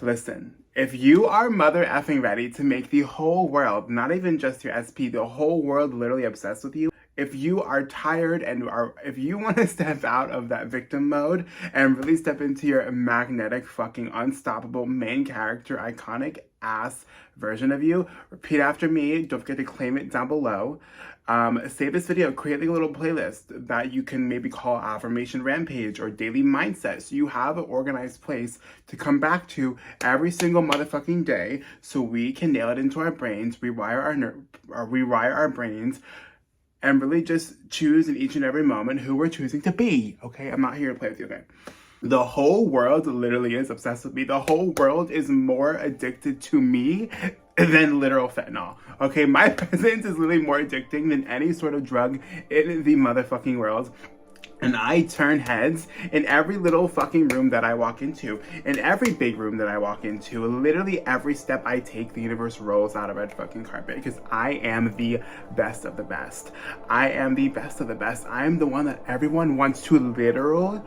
Listen, if you are mother effing ready to make the whole world, not even just your SP, the whole world literally obsessed with you, if you are tired if you want to step out of that victim mode and really step into your magnetic, fucking unstoppable main character, iconic ass version of you, repeat after me. Don't forget to claim it down below. Save this video, create a little playlist that you can maybe call Affirmation Rampage or Daily Mindset, so you have an organized place to come back to every single motherfucking day, so we can nail it into our brains, rewire our brains, and really just choose in each and every moment who we're choosing to be, okay? I'm not here to play with you, okay? The whole world literally is obsessed with me. The whole world is more addicted to me than literal fentanyl, okay? My presence is literally more addicting than any sort of drug in the motherfucking world. And I turn heads in every little fucking room that I walk into, in every big room that I walk into. Literally every step I take, the universe rolls out a red fucking carpet, because I am the best of the best. I am the best of the best. I am the one that everyone wants to literally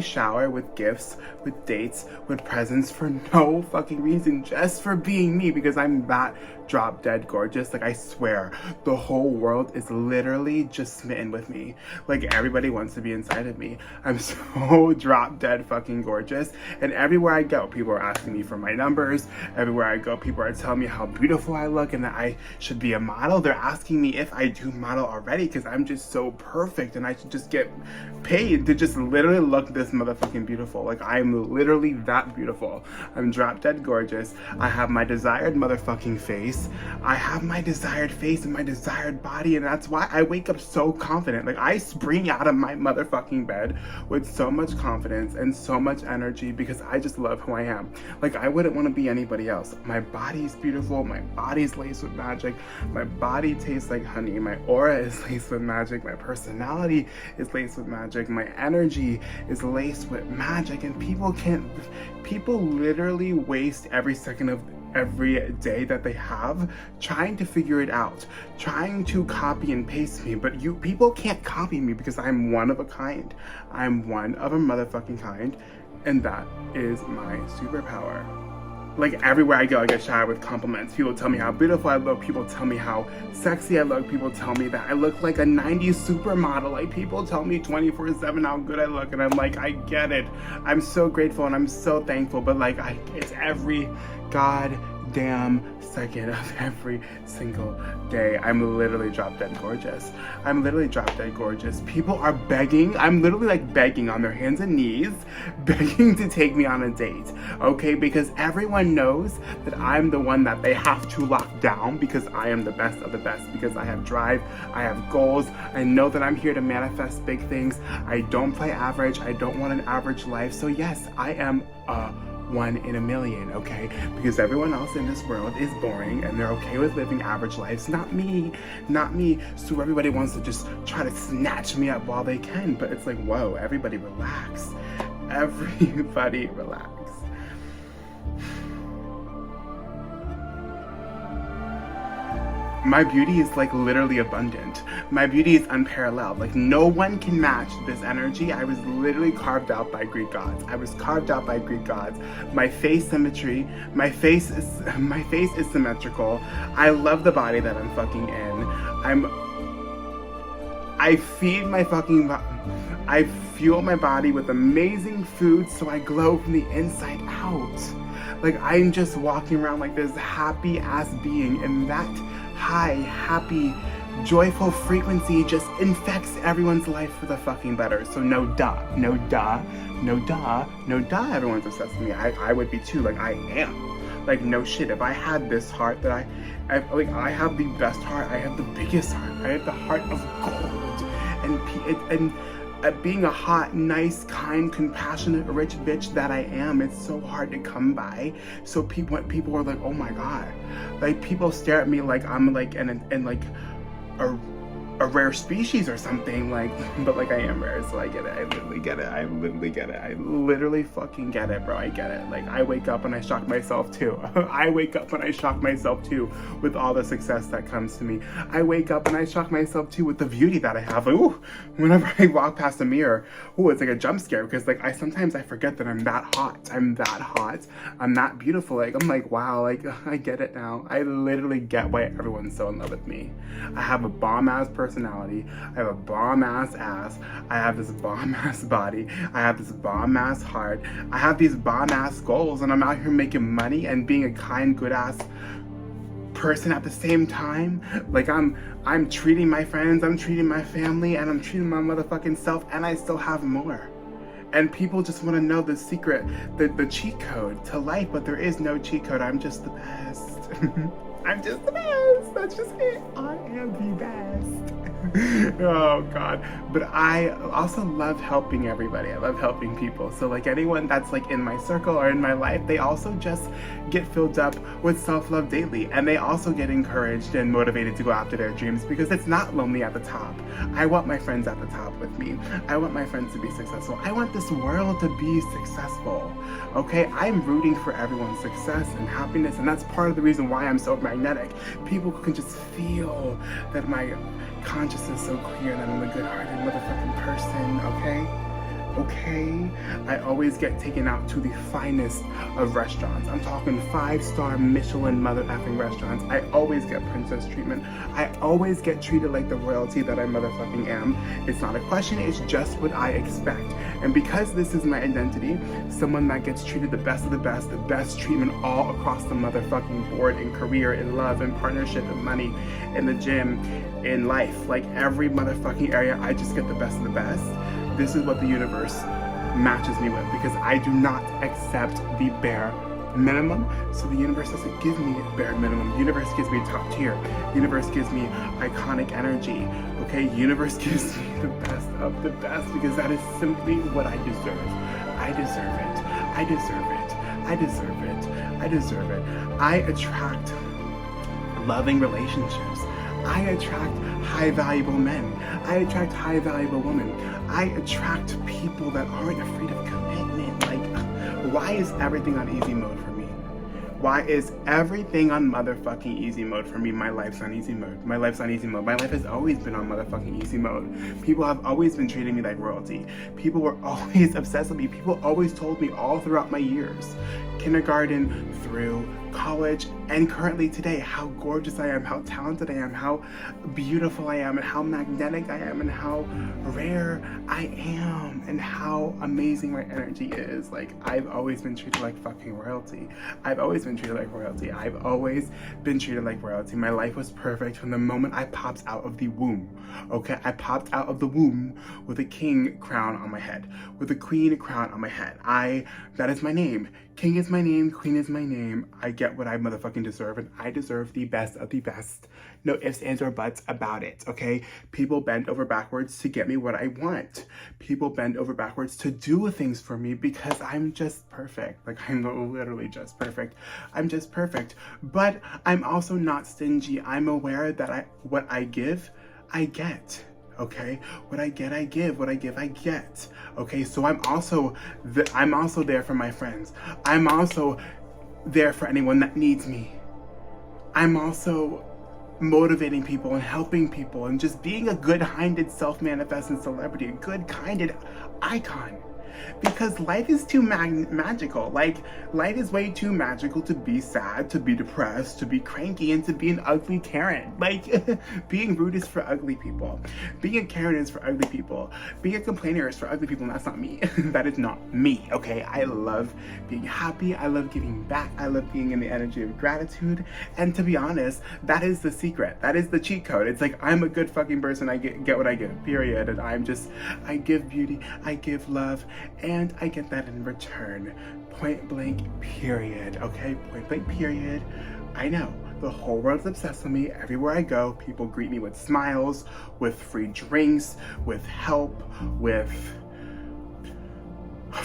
shower with gifts, with dates, with presents for no fucking reason, just for being me, because I'm that drop dead gorgeous. Like, I swear, the whole world is literally just smitten with me. Like, everybody wants to be inside of me. I'm so drop dead fucking gorgeous, and everywhere I go, people are asking me for my numbers. Everywhere I go, people are telling me how beautiful I look and that I should be a model. They're asking me if I do model already, because I'm just so perfect and I should just get paid to just literally look this motherfucking beautiful. Like, I'm literally that beautiful. I'm drop dead gorgeous. I have my desired motherfucking face. I have my desired face and my desired body, and that's why I wake up so confident. Like, I spring out of my motherfucking bed with so much confidence and so much energy, because I just love who I am. Like, I wouldn't want to be anybody else. My body's beautiful. My body's laced with magic. My body tastes like honey. My aura is laced with magic. My personality is laced with magic. My energy is laced with magic, and people literally waste every second of every day that they have trying to figure it out, trying to copy and paste me. But people can't copy me, because I'm one of a kind. I'm one of a motherfucking kind, and that is my superpower. Like, everywhere I go, I get showered with compliments. People tell me how beautiful I look. People tell me how sexy I look. People tell me that I look like a 90s supermodel. Like, people tell me 24/7 how good I look, and I'm like, I get it. I'm so grateful and I'm so thankful, but like, it's every goddamn second of every single day. I'm literally drop dead gorgeous. I'm literally drop dead gorgeous. People are begging. I'm literally like begging on their hands and knees, begging to take me on a date, okay? Because everyone knows that I'm the one that they have to lock down, because I am the best of the best, because I have drive, I have goals, I know that I'm here to manifest big things. I don't play average. I don't want an average life. So yes, I am one in a million, okay? Because everyone else in this world is boring and they're okay with living average lives. Not me, not me. So everybody wants to just try to snatch me up while they can, but it's like, whoa, everybody relax. Everybody relax. My beauty is like literally abundant. My beauty is unparalleled. Like, no one can match this energy. I was literally carved out by Greek gods. I was carved out by Greek gods. My face symmetry, my face is symmetrical. I love the body that I'm fucking in. I feed my fucking I fuel my body with amazing food, so I glow from the inside out. Like, I'm just walking around like this happy ass being, and that high, happy, joyful frequency just infects everyone's life for the fucking better. So no duh, no duh, no duh, no duh, everyone's obsessed with me. I would be too. Like, I am. Like, no shit. If I had this heart that I have the best heart. I have the biggest heart. I have the heart of gold. And being a hot, nice, kind, compassionate, rich bitch that I am, it's so hard to come by. So people are like, oh my god. Like, people stare at me like I'm like in like a a rare species or something, like, but like I am rare, so I get it. I literally get it. I literally get it. I literally fucking get it, bro. I get it. Like, I wake up and I shock myself too. I wake up and I shock myself too with all the success that comes to me. I wake up and I shock myself too with the beauty that I have. Like, ooh, whenever I walk past a mirror, ooh, it's like a jump scare, because like sometimes I forget that I'm that hot. I'm that hot. I'm that beautiful. Like, I'm like, wow, like I get it now. I literally get why everyone's so in love with me. I have a bomb-ass personality. I have a bomb-ass ass. I have this bomb-ass body. I have this bomb-ass heart. I have these bomb-ass goals, and I'm out here making money and being a kind, good-ass person at the same time. Like, I'm treating my friends, I'm treating my family, and I'm treating my motherfucking self, and I still have more. And people just want to know the secret, the cheat code to life, but there is no cheat code. I'm just the best. I'm just the best. That's just it. I am the best. Oh God. But I also love helping everybody. I love helping people. So like anyone that's like in my circle or in my life, they also just get filled up with self-love daily. And they also get encouraged and motivated to go after their dreams, because it's not lonely at the top. I want my friends at the top with me. I want my friends to be successful. I want this world to be successful. Okay, I'm rooting for everyone's success and happiness, and that's part of the reason why I'm so magnetic. People can just feel that my consciousness is so clear, that I'm a good-hearted motherfucking person, okay? Okay? I always get taken out to the finest of restaurants. I'm talking 5-star Michelin mother effing restaurants. I always get princess treatment. I always get treated like the royalty that I motherfucking am. It's not a question, it's just what I expect. And because this is my identity, someone that gets treated the best of the best treatment all across the motherfucking board, in career, in love, in partnership, in money, in the gym, in life, like every motherfucking area, I just get the best of the best. This is what the universe matches me with, because I do not accept the bare minimum. So the universe doesn't give me bare minimum. The universe gives me top tier. The universe gives me iconic energy. Okay, universe gives me the best of the best, because that is simply what I deserve. I deserve it. I deserve it. I deserve it. I deserve it. I attract loving relationships. I attract high valuable men. I attract high valuable women. I attract people that aren't afraid of commitment. Like, why is everything on easy mode for me? Why is everything on motherfucking easy mode for me? My life's on easy mode. My life's on easy mode. My life has always been on motherfucking easy mode. People have always been treating me like royalty. People were always obsessed with me. People always told me all throughout my years, kindergarten through college and currently today, how gorgeous I am, how talented I am, how beautiful I am, and how magnetic I am, and how rare I am, and how amazing my energy is. Like, I've always been treated like fucking royalty. I've always been treated like royalty. I've always been treated like royalty. My life was perfect from the moment I popped out of the womb. Okay, I popped out of the womb with a king crown on my head, with a queen crown on my head. That is my name. King is my name, queen is my name. I get what I motherfucking deserve, and I deserve the best of the best. No ifs, ands, or buts about it, okay? People bend over backwards to get me what I want. People bend over backwards to do things for me because I'm just perfect. Like, I'm literally just perfect. I'm just perfect. But I'm also not stingy. I'm aware that what I give, I get. Okay, what I get, I give. What I give, I get. Okay, so I'm also there for my friends. I'm also there for anyone that needs me. I'm also motivating people and helping people and just being a good-kinded self-manifesting celebrity, a good-kinded icon. Because life is too magical. Like, life is way too magical to be sad, to be depressed, to be cranky, and to be an ugly Karen. Like, being rude is for ugly people. Being a Karen is for ugly people. Being a complainer is for ugly people, and that's not me. That is not me, okay? I love being happy. I love giving back. I love being in the energy of gratitude. And to be honest, that is the secret. That is the cheat code. It's like, I'm a good fucking person. I get what I give, period. And I give beauty. I give love. And I get that in return. Point blank, period. Okay? Point blank, period. I know. The whole world's obsessed with me. Everywhere I go, people greet me with smiles, with free drinks, with help, with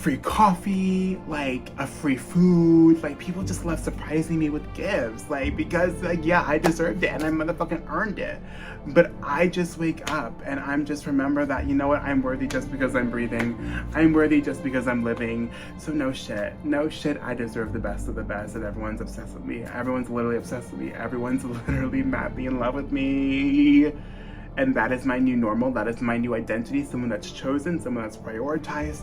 free coffee, like a free food. Like, people just love surprising me with gifts, like, because like, yeah, I deserved it and I motherfucking earned it. But I just wake up and I'm just remember that, you know what, I'm worthy just because I'm breathing. I'm worthy just because I'm living. So no shit, I deserve the best of the best, and everyone's obsessed with me. Everyone's literally obsessed with me. Everyone's literally madly in love with me. And that is my new normal. That is my new identity. Someone that's chosen, someone that's prioritized,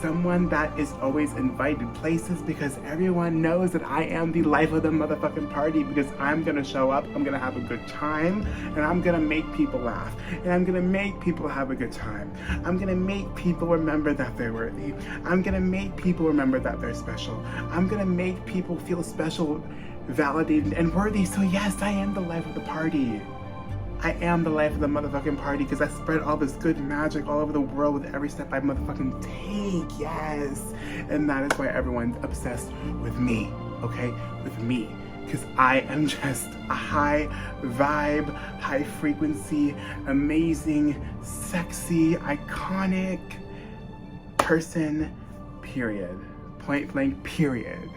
someone that is always invited places, because everyone knows that I am the life of the motherfucking party, because I'm gonna show up, I'm gonna have a good time, and I'm gonna make people laugh, and I'm gonna make people have a good time. I'm gonna make people remember that they're worthy. I'm gonna make people remember that they're special. I'm gonna make people feel special, validated, and worthy. So yes, I am the life of the party. I am the life of the motherfucking party, because I spread all this good magic all over the world with every step I motherfucking take, yes. And that is why everyone's obsessed with me, okay? With me. Because I am just a high vibe, high frequency, amazing, sexy, iconic person, period. Point blank, period.